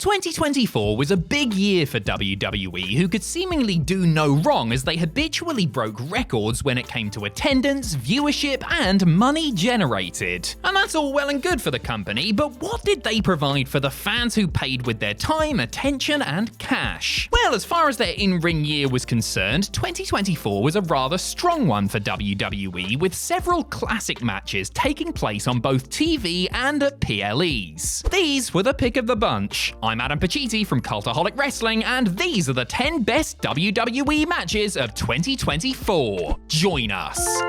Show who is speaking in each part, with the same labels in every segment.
Speaker 1: 2024 was a big year for WWE, who could seemingly do no wrong as they habitually broke records when it came to attendance, viewership, and money generated. And that's all well and good for the company, but what did they provide for the fans who paid with their time, attention, and cash? Well, as far as their in-ring year was concerned, 2024 was a rather strong one for WWE, with several classic matches taking place on both TV and at PLEs. These were the pick of the bunch. I'm Adam Pacitti from Cultaholic Wrestling, and these are the 10 best WWE matches of 2024. Join us.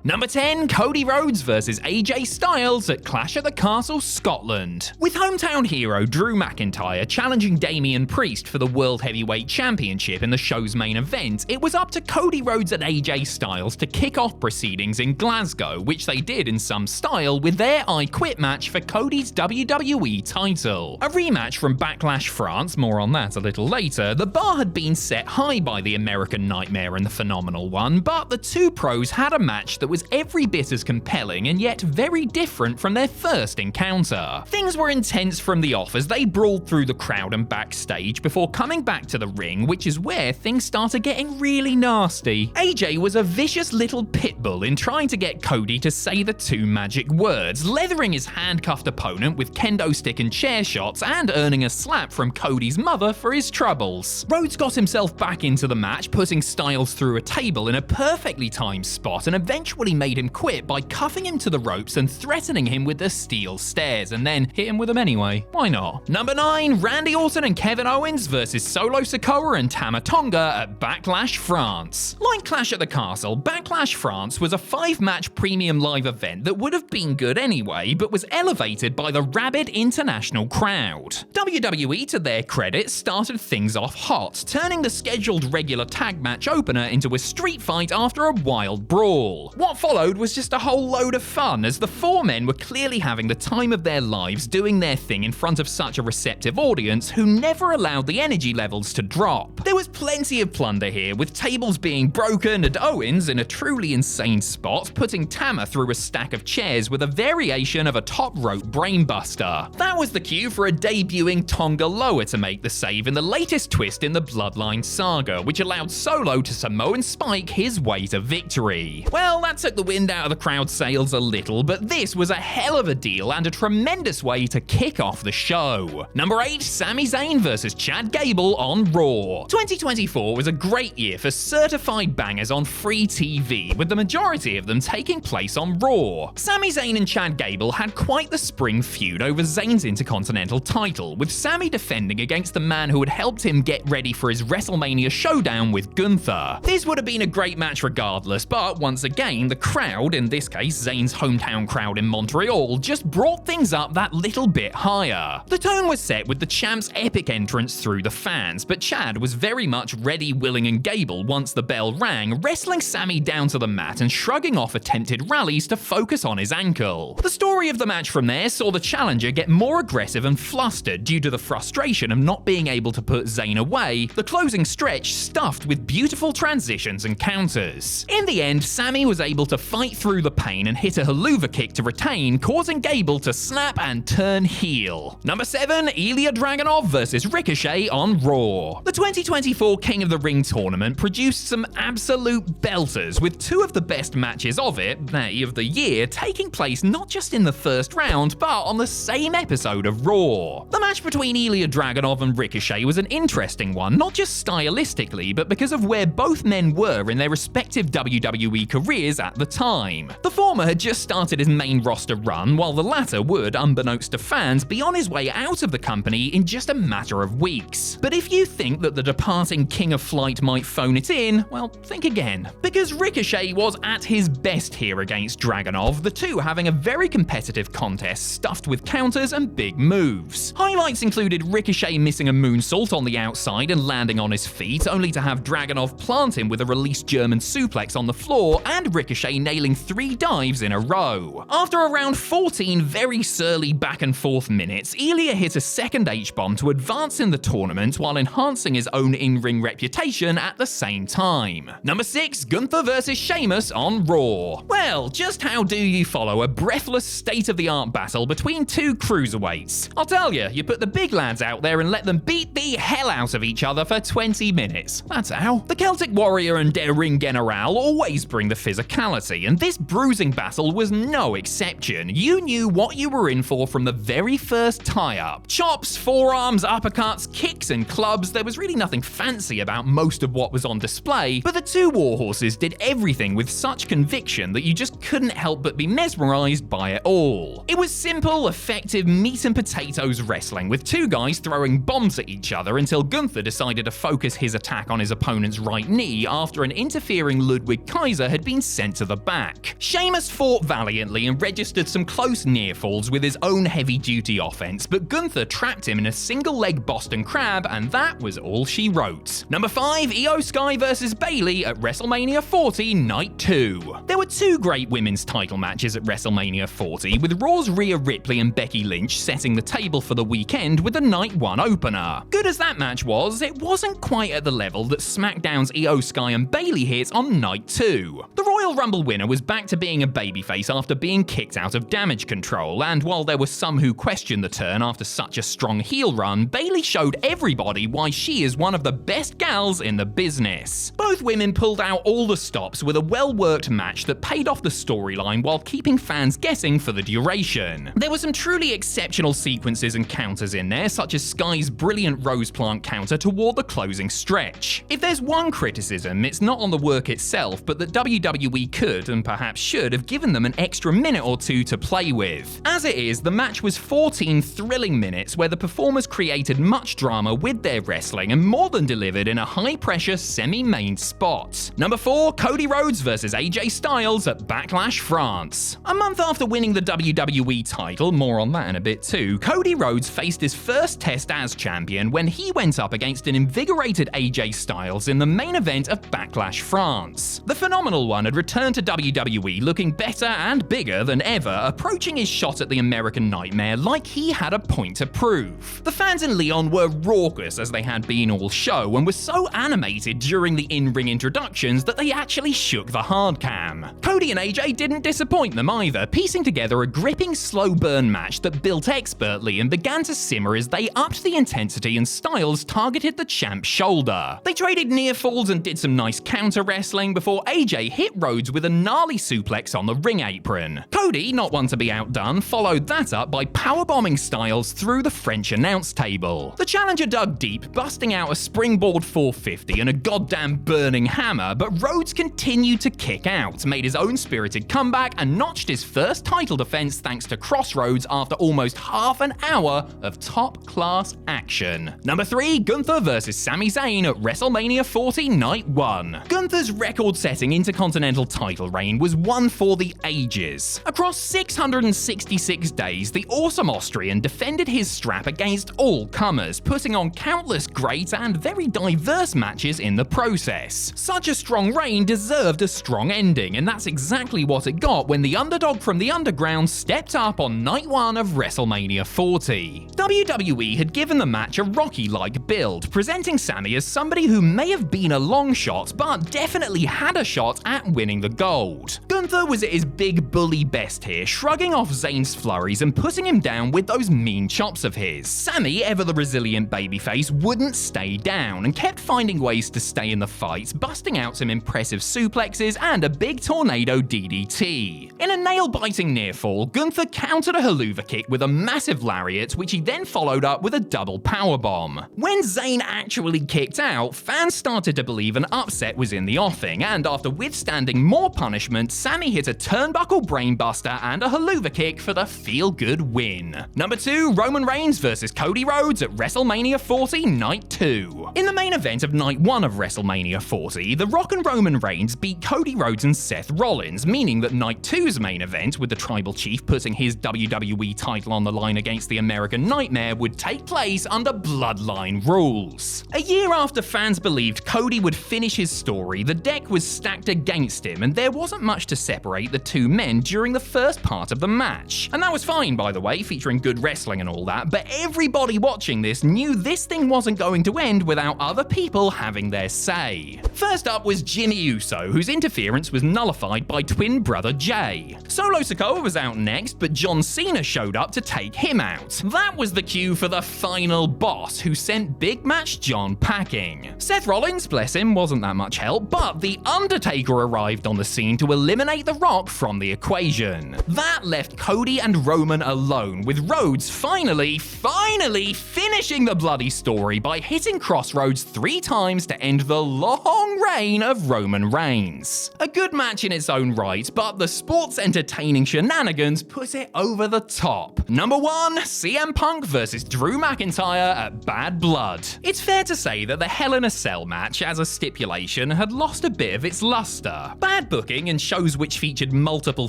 Speaker 1: Number 10, Cody Rhodes vs AJ Styles at Clash at the Castle, Scotland. With hometown hero Drew McIntyre challenging Damian Priest for the World Heavyweight Championship in the show's main event, it was up to Cody Rhodes and AJ Styles to kick off proceedings in Glasgow, which they did in some style with their I Quit match for Cody's WWE title. A rematch from Backlash France, more on that a little later. The bar had been set high by the American Nightmare and the Phenomenal One, but the two pros had a match that was every bit as compelling and yet very different from their first encounter. Things were intense from the off as they brawled through the crowd and backstage before coming back to the ring, which is where things started getting really nasty. AJ was a vicious little pit bull in trying to get Cody to say the two magic words, leathering his handcuffed opponent with kendo stick and chair shots and earning a slap from Cody's mother for his troubles. Rhodes got himself back into the match, putting Styles through a table in a perfectly timed spot and eventually made him quit by cuffing him to the ropes and threatening him with the steel stairs, and then hit him with them anyway. Why not? Number 9, Randy Orton and Kevin Owens vs Solo Sikoa and Tama Tonga at Backlash France. Like Clash at the Castle, Backlash France was a 5-match premium live event that would have been good anyway, but was elevated by the rabid international crowd. WWE, to their credit, started things off hot, turning the scheduled regular tag match opener into a street fight after a wild brawl. What followed was just a whole load of fun, as the four men were clearly having the time of their lives doing their thing in front of such a receptive audience who never allowed the energy levels to drop. There was plenty of plunder here, with tables being broken and Owens, in a truly insane spot, putting Tama through a stack of chairs with a variation of a top rope brainbuster. That was the cue for a debuting Tonga lower to make the save in the latest twist in the Bloodline saga, which allowed Solo to Samoan Spike his way to victory. Well, that took the wind out of the crowd's sails a little, but this was a hell of a deal and a tremendous way to kick off the show. Number 8, Sami Zayn vs Chad Gable on Raw. 2024 was a great year for certified bangers on free TV, with the majority of them taking place on Raw. Sami Zayn and Chad Gable had quite the spring feud over Zayn's Intercontinental title, with Sami defending against the man who had helped him get ready for his WrestleMania showdown with Gunther. This would have been a great match regardless, but once again, the crowd, in this case Zayn's hometown crowd in Montreal, just brought things up that little bit higher. The tone was set with the champ's epic entrance through the fans, but Chad was very much ready, willing, and Gable once the bell rang, wrestling Sami down to the mat and shrugging off attempted rallies to focus on his ankle. The story of the match from there saw the challenger get more aggressive and flustered due to the frustration of not being able to put Zayn away, the closing stretch stuffed with beautiful transitions and counters. In the end, Sami was able to fight through the pain and hit a haluva kick to retain, causing Gable to snap and turn heel. Number 7, Elia Dragonov vs Ricochet on Raw. The 2024 King of the Ring tournament produced some absolute belters, with two of the best matches of it, they of the year, taking place not just in the first round, but on the same episode of Raw. The match between Elia Dragonov and Ricochet was an interesting one, not just stylistically, but because of where both men were in their respective WWE careers at the time. The former had just started his main roster run, while the latter would, unbeknownst to fans, be on his way out of the company in just a matter of weeks. But if you think that the departing King of Flight might phone it in, well, think again. Because Ricochet was at his best here against Dragonov, the two having a very competitive contest stuffed with counters and big moves. Highlights included Ricochet missing a moonsault on the outside and landing on his feet, only to have Dragonov plant him with a released German suplex on the floor, and Ricochet Ricochet nailing 3 dives in a row. After around 14 very surly back and forth minutes, Elia hit a second H-bomb to advance in the tournament while enhancing his own in-ring reputation at the same time. Number 6, Gunther vs Sheamus on Raw. Well, just how do you follow a breathless state-of-the-art battle between 2 cruiserweights? I'll tell you put the big lads out there and let them beat the hell out of each other for 20 minutes. That's how. The Celtic Warrior and Der Ring General always bring the physicality, and this bruising battle was no exception. You knew what you were in for from the very first tie-up. Chops, forearms, uppercuts, kicks and clubs. There was really nothing fancy about most of what was on display, but the 2 warhorses did everything with such conviction that you just couldn't help but be mesmerized by it all. It was simple, effective meat and potatoes wrestling, with 2 guys throwing bombs at each other until Gunther decided to focus his attack on his opponent's right knee after an interfering Ludwig Kaiser had been sent to the back. Sheamus fought valiantly and registered some close near falls with his own heavy-duty offense, but Gunther trapped him in a single-leg Boston Crab, and that was all she wrote. Number 5, Io Sky vs Bayley at WrestleMania 40 Night 2. There were 2 great women's title matches at WrestleMania 40, with Raw's Rhea Ripley and Becky Lynch setting the table for the weekend with a Night 1 opener. Good as that match was, it wasn't quite at the level that SmackDown's Io Sky and Bayley hit on Night 2. The Royal Rumble winner was back to being a babyface after being kicked out of Damage Control, and while there were some who questioned the turn after such a strong heel run, Bayley showed everybody why she is one of the best gals in the business. Both women pulled out all the stops with a well-worked match that paid off the storyline while keeping fans guessing for the duration. There were some truly exceptional sequences and counters in there, such as Sky's brilliant Rose Plant counter toward the closing stretch. If there's one criticism, it's not on the work itself, but that WWE could, and perhaps should, have given them an extra minute or 2 to play with. As it is, the match was 14 thrilling minutes where the performers created much drama with their wrestling and more than delivered in a high-pressure semi-main spot. Number 4, Cody Rhodes vs AJ Styles at Backlash France. A month after winning the WWE title, more on that in a bit too, Cody Rhodes faced his first test as champion when he went up against an invigorated AJ Styles in the main event of Backlash France. The phenomenal one had returned to WWE looking better and bigger than ever, approaching his shot at the American Nightmare like he had a point to prove. The fans in Lyon were raucous as they had been all show and were so animated during the in-ring introductions that they actually shook the hard cam. Cody and AJ didn't disappoint them either, piecing together a gripping slow burn match that built expertly and began to simmer as they upped the intensity and Styles targeted the champ's shoulder. They traded near falls and did some nice counter wrestling before AJ hit Rhodes with a gnarly suplex on the ring apron. Cody, not one to be outdone, followed that up by powerbombing Styles through the French announce table. The challenger dug deep, busting out a springboard 450 and a goddamn burning hammer, but Rhodes continued to kick out, made his own spirited comeback, and notched his first title defense thanks to Crossroads after almost half an hour of top-class action. Number 3, Gunther vs Sami Zayn at WrestleMania 40 Night 1. Gunther's record-setting Intercontinental title reign was one for the ages. Across 666 days, the awesome Austrian defended his strap against all comers, putting on countless great and very diverse matches in the process. Such a strong reign deserved a strong ending, and that's exactly what it got when the underdog from the underground stepped up on Night 1 of WrestleMania 40. WWE had given the match a Rocky-like build, presenting Sami as somebody who may have been a long shot, but definitely had a shot at winning the gold. Gunther was at his big bully best here, shrugging off Zayn's flurries and putting him down with those mean chops of his. Sami, ever the resilient babyface, wouldn't stay down and kept finding ways to stay in the fight, busting out some impressive suplexes and a big tornado DDT. In a nail-biting near fall, Gunther countered a haluva kick with a massive lariat, which he then followed up with a double powerbomb. When Zayn actually kicked out, fans started to believe an upset was in the offing, and after withstanding more punishment, Sami hit a turnbuckle brainbuster and a haluva kick for the feel-good win. Number 2, Roman Reigns vs Cody Rhodes at WrestleMania 40 Night 2. In the main event of Night 1 of WrestleMania 40, The Rock and Roman Reigns beat Cody Rhodes and Seth Rollins, meaning that Night 2's main event, with the Tribal Chief putting his WWE title on the line against the American Nightmare, would take place under Bloodline rules. A year after fans believed Cody would finish his story, the deck was stacked against him him, and there wasn't much to separate the two men during the first part of the match. And that was fine, by the way, featuring good wrestling and all that, but everybody watching this knew this thing wasn't going to end without other people having their say. First up was Jimmy Uso, whose interference was nullified by twin brother Jay. Solo Sikoa was out next, but John Cena showed up to take him out. That was the cue for the final boss, who sent Big Match John packing. Seth Rollins, bless him, wasn't that much help, but The Undertaker arrived on the scene to eliminate The Rock from the equation. That left Cody and Roman alone, with Rhodes finally finishing the bloody story by hitting Crossroads 3 times to end the long reign of Roman Reigns. A good match in its own right, but the sports entertaining shenanigans put it over the top. Number 1, CM Punk versus Drew McIntyre at Bad Blood. It's fair to say that the Hell in a Cell match, as a stipulation, had lost a bit of its luster. Bad booking and shows which featured multiple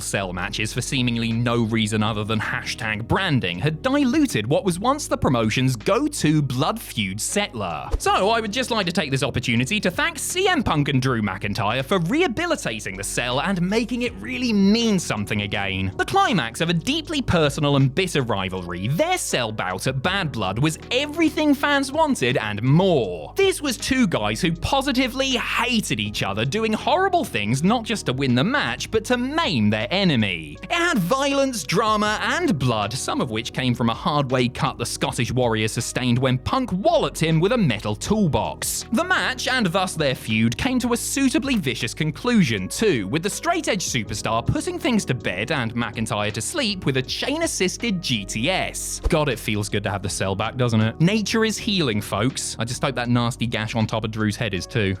Speaker 1: cell matches for seemingly no reason other than hashtag branding had diluted what was once the promotion's go-to blood feud settler. So I would just like to take this opportunity to thank CM Punk and Drew McIntyre for rehabilitating the cell and making it really mean something again. The climax of a deeply personal and bitter rivalry, their cell bout at Bad Blood was everything fans wanted and more. This was two guys who positively hated each other, doing horrible things not just to win the match, but to maim their enemy. It had violence, drama, and blood, some of which came from a hard way cut the Scottish Warrior sustained when Punk walloped him with a metal toolbox. The match, and thus their feud, came to a suitably vicious conclusion too, with the straight-edge superstar putting things to bed and McIntyre to sleep with a chain-assisted GTS. God, it feels good to have the cell back, doesn't it? Nature is healing, folks. I just hope that nasty gash on top of Drew's head is too.